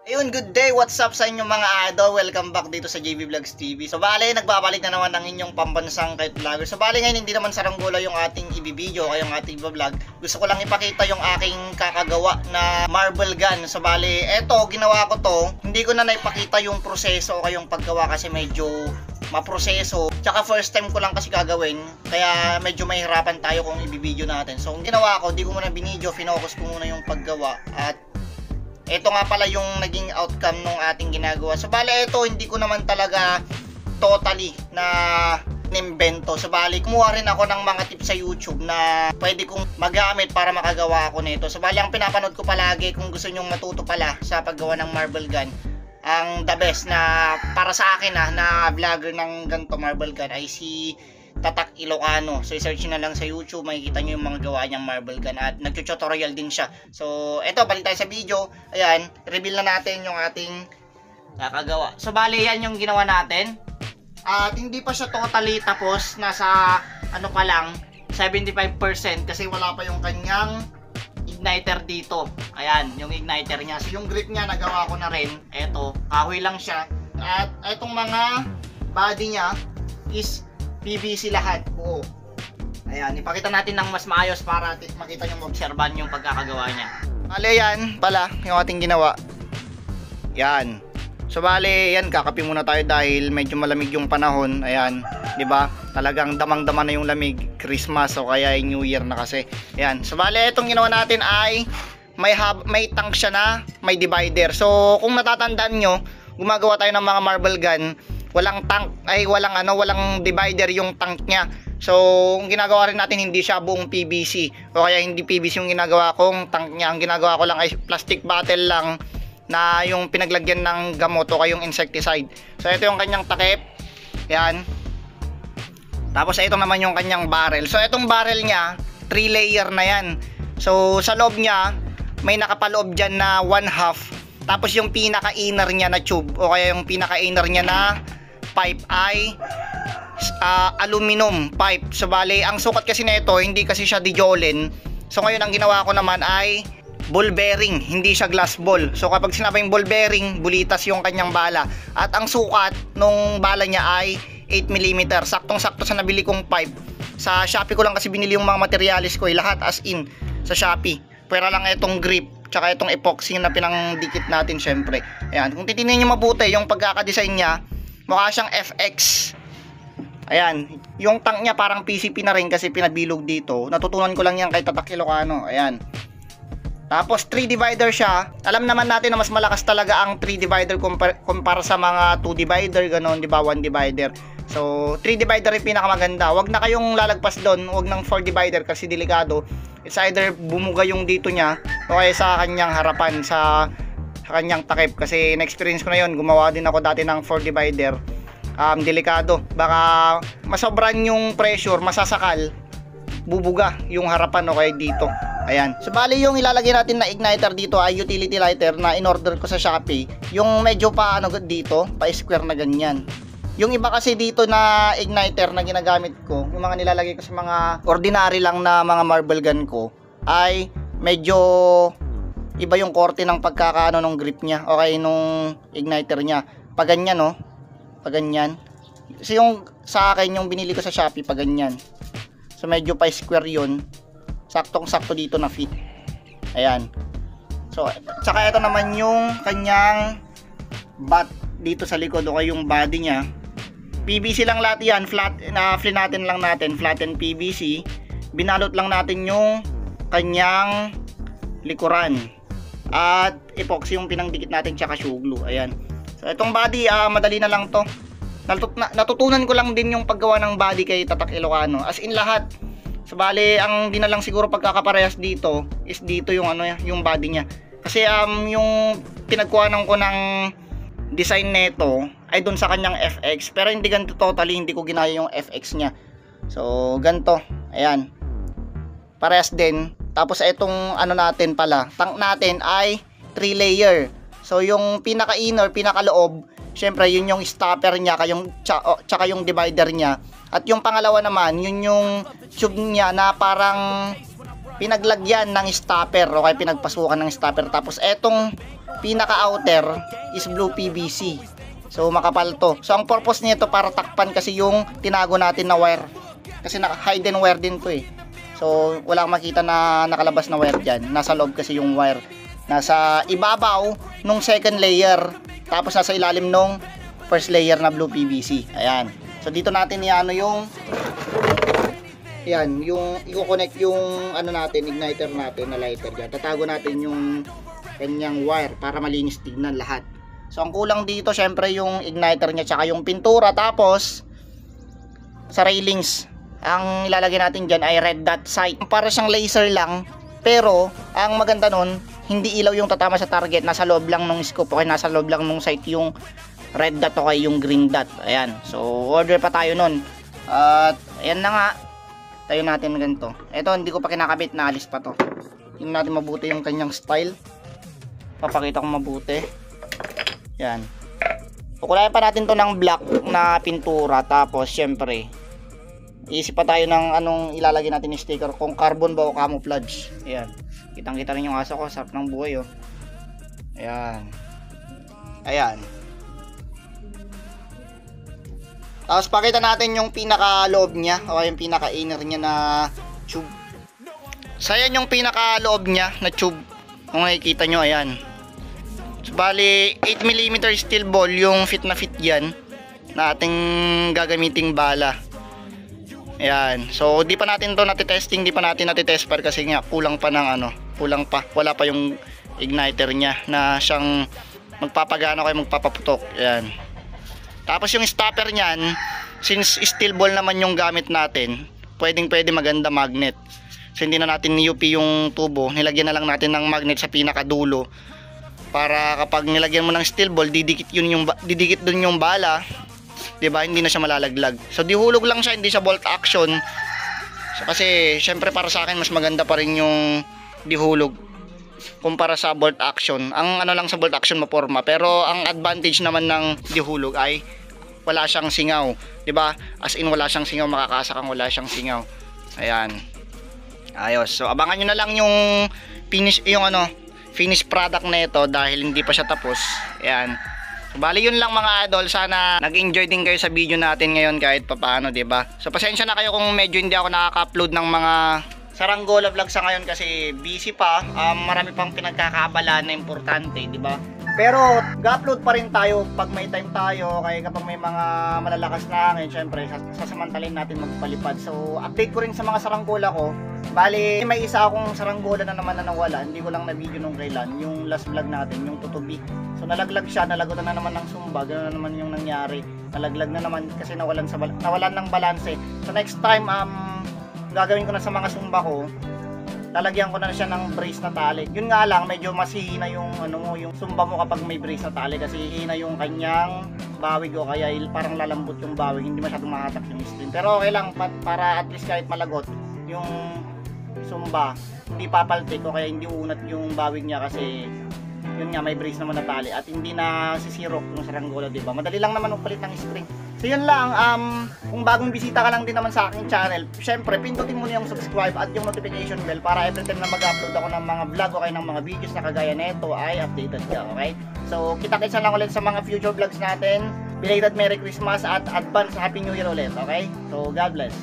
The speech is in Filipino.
Ayun, good day, what's up sa inyong mga idol? Welcome back dito sa JV Vlogs TV. So bale, nagbabalik na naman ang inyong pambansang kahit vlogger. So bale, ngayon hindi naman saranggola yung ating ibibideo o yung ating vlog. Gusto ko lang ipakita yung aking kakagawa na marble gun. So bale, eto, ginawa ko to. Hindi ko na naipakita yung proseso o yung paggawa kasi medyo maproseso. Tsaka first time ko lang kasi gagawin. Kaya medyo mahirapan tayo kung ibibideo natin. So ang ginawa ko, di ko muna binideo, finocus ko muna yung paggawa. At ito nga pala yung naging outcome ng ating ginagawa. So bale ito hindi ko naman talaga totally na nimbento. So bale kumuha rin ako ng mga tips sa YouTube na pwede kong magamit para makagawa ako nito. So bale ang pinapanood ko palagi kung gusto nyong matuto pala sa paggawa ng marble gun, ang the best na para sa akin na vlogger ng ganito marble gun ay si Tatak Ilocano. So i-search na lang sa YouTube, makikita nyo yung mga gawa niyang marble gun at nagtutorial din siya. So eto, balik tayo sa video. Ayan, reveal na natin yung ating kakagawa. So bali yan yung ginawa natin. At hindi pa siya totally tapos, nasa ano pa lang 75% kasi wala pa yung kanyang igniter dito. Ayan, yung igniter niya. So yung grip niya nagawa ko na rin. Eto, kahoy lang siya. At etong mga body niya is PVC lahat. Oo. Ayan, ipakita natin ng mas maayos para makita nyo, obserban yung pagkakagawa niya. Bale yan pala yung ating ginawa. Yan. So bale yan, kakapi muna tayo dahil medyo malamig yung panahon. Ayan, 'di ba? Talagang damang-dama na yung lamig, Christmas o kaya New Year na kasi. Ayan. So bale itong ginawa natin ay may tank siya na may divider. So kung natatandaan nyo, gumagawa tayo ng mga marble gun, walang tank ay walang divider yung tank niya. So ang ginagawa rin natin, hindi siya buong PVC o kaya hindi PVC yung ginagawa kong tank niya. Ang ginagawa ko lang ay plastic bottle lang na yung pinaglagyan ng gamot o kayong insecticide. So ito yung kanyang takip. Yan. Tapos ito naman yung kanyang barrel. So itong barrel niya 3 layer na yan. So sa loob niya may nakapaloob dyan na 1/2. Tapos yung pinaka-inner niya na tube o kaya yung pinaka-inner niya na pipe ay aluminum pipe. So bale, ang sukat kasi na ito, hindi kasi siya dijolen. So ngayon ang ginawa ko naman ay ball bearing, hindi siya glass ball. So kapag sinabing ball bearing, bulitas yung kanyang bala. At ang sukat nung bala niya ay 8mm. Saktong-sakto sa nabili kong pipe. Sa Shopee ko lang kasi binili yung mga materialis ko, lahat as in sa Shopee. Pwera lang itong grip tsaka itong epoxy na pinangdikit natin syempre. Ayan, kung titingnan niyo mabuti yung pagkaka-design niya, mukha siyang FX. Ayan, yung tank niya parang PCP na rin kasi pinabilog dito. Natutunan ko lang yan kay Tatak Ilocano. Ayan. Tapos 3 divider siya. Alam naman natin na mas malakas talaga ang 3 divider kumpara sa mga 2 divider, ganoon, di ba? 1 divider. So 3 divider yung pinakamaganda. Wag na kayong lalagpas doon, wag ng 4 divider kasi delikado. It's either bumuga yung dito niya o kaya sa kanyang harapan, sa kanyang takip. Kasi na-experience ko na yun, gumawa din ako dati ng 4 divider. Delikado, baka masobran yung pressure, masasakal, bubuga yung harapan o kaya dito. Ayan. So bali yung ilalagay natin na igniter dito ay utility lighter na in-order ko sa Shopee. Yung medyo pa dito, pa square na ganyan. Yung iba kasi dito na igniter na ginagamit ko, yung mga nilalagay ko sa mga ordinary lang na mga marble gun ko, ay medyo iba yung korte ng pagkakaano ng grip niya, okay, nung igniter niya. Pag ganyan, no? Pag ganyan. Kasi yung sa akin, yung binili ko sa Shopee, pag ganyan. So medyo pa square yun. Saktong-sakto dito na fit. Ayan. So, tsaka ito naman yung kanyang bat dito sa likod o yung body niya. PVC lang lahat yan, flatten lang natin, flatten PVC. Binalot lang natin yung kanyang likuran. At epoxy yung pinangdikit natin tsaka shoe glue. Ayan. So itong body, madali na lang to. Natutunan ko lang din yung paggawa ng body kay Tatak Ilocano. As in lahat. So bali, ang di na lang siguro pagkakaparehas dito is dito yung yung body niya. Kasi yung pinagkuhanan ko ng design nito ay doon sa kanyang FX, pero hindi ganito totally, hindi ko ginaya yung FX niya. So ganito, ayan, parehas din. Tapos itong natin pala, tank natin ay 3 layer. So yung pinaka inner, pinaka loob, syempre yun yung stopper niya, tsaka yung divider niya. At yung pangalawa naman, yun yung tube niya na parang pinaglagyan ng stopper o kaya pinagpasukan ng stopper. Tapos etong pinaka-outer is blue PVC. So makapal to. So ang purpose nito para takpan kasi yung tinago natin na wire. Kasi hidden wire din to eh. So wala kang makita na nakalabas na wire dyan. Nasa loob kasi yung wire. Nasa ibabaw nung second layer. Tapos nasa ilalim nung first layer na blue PVC. Ayan. So dito natin iano yung yan, yung i-connect yung ano natin, igniter natin na lighter dyan. Tatago natin yung kanyang wire para malinis tignan lahat. So ang kulang dito syempre yung igniter niya tsaka yung pintura. Tapos sa railings, ang ilalagay natin dyan ay red dot sight. Para siyang laser lang, pero ang maganda nun, hindi ilaw yung tatama sa target. Nasa loob lang ng scope, okay, nasa loob lang ng sight yung red dot, okay, yung green dot. Ayan, so order pa tayo nun. At ayan na nga, tayo natin ganito. Ito hindi ko pa kinakabit, naalis pa to. Tingnan natin mabuti yung kanyang style. Papakita ko mabuti. Yan. Kukulayan pa natin to ng black na pintura. Tapos syempre iisip pa tayo ng anong ilalagay natin yung sticker, kung carbon ba o camouflage. Ayan. Kitang kita rin yung aso ko, sarap ng buhay oh. Ayan. Ayan. Tapos pakita natin yung pinaka-loob niya o yung pinaka-inner niya na tube. So ayan yung pinaka-loob niya na tube. Kung nakikita nyo, ayan. So bali 8mm steel ball yung fit na fit yan na ating gagamiting bala. Ayan. So di pa natin to natitesting, di pa natin natitest par kasi nga kulang pa ng ano, kulang pa. Wala pa yung igniter niya na siyang magpapagana kayo, magpapaputok. Ayan. Tapos yung stopper niyan, since steel ball naman yung gamit natin, pwede maganda magnet. So hindi na natin ni-UP yung tubo, nilagyan na lang natin ng magnet sa pinakadulo. Para kapag nilagyan mo ng steel ball, didikit dun yung bala, 'di ba? Hindi na siya malalaglag. So dihulog lang siya, hindi siya bolt action. So kasi syempre para sa akin mas maganda pa rin yung dihulog kumpara sa bolt action. Ang ano lang sa bolt action maporma, pero ang advantage naman ng dihulog ay wala siyang singaw, 'di ba? As in wala siyang singaw, makakasa kang wala siyang singaw. Ayan. Ayos. So abangan niyo na lang yung finished product na ito dahil hindi pa siya tapos. Ayan. So, bali yun lang mga idol, sana nag-enjoy din kayo sa video natin ngayon kahit papaano, 'di ba? So pasensya na kayo kung medyo hindi ako nakaka-upload ng mga saranggola vlog sa ngayon kasi busy pa, marami pang pinagkakaabala na importante, di ba? Pero ga-upload pa rin tayo pag may time tayo, kaya kapag may mga malalakas na hangin, syempre sasamantalin natin magpalipad. So update ko rin sa mga saranggola ko. Bali may isa akong saranggola na naman na nawala, hindi ko lang na video nung kailan, yung last vlog natin, yung tutubi. So nalaglag siya, nalagutan na naman ng sumba, ganoon na naman yung nangyari. Nalaglag na naman kasi nawalan ng balanse. So next time gagawin ko na sa mga sumba ko, lalagyan ko na siya ng brace na tali. Yun nga lang, medyo mas hihina yung yung sumba mo kapag may brace na tali kasi hihina yung kanyang bawig o kaya parang lalambot yung bawig, hindi masyadong mahatak yung spin. Pero okay lang para at least kahit malagot yung sumba, hindi papaltik o kaya hindi unat yung bawig niya kasi yun nga may brace naman na tali at hindi na sisirok yung saranggola, diba? Madali lang naman magpalit ng spring. So yun lang, kung bagong bisita ka lang din naman sa aking channel, syempre pindutin mo na yung subscribe at yung notification bell para every time na mag-upload ako ng mga vlog o kaya ng mga videos na kagaya nito ay updated ka, okay? So kita-kitsa lang ulit sa mga future vlogs natin. Belated Merry Christmas at advance Happy New Year ulit, okay? So God bless.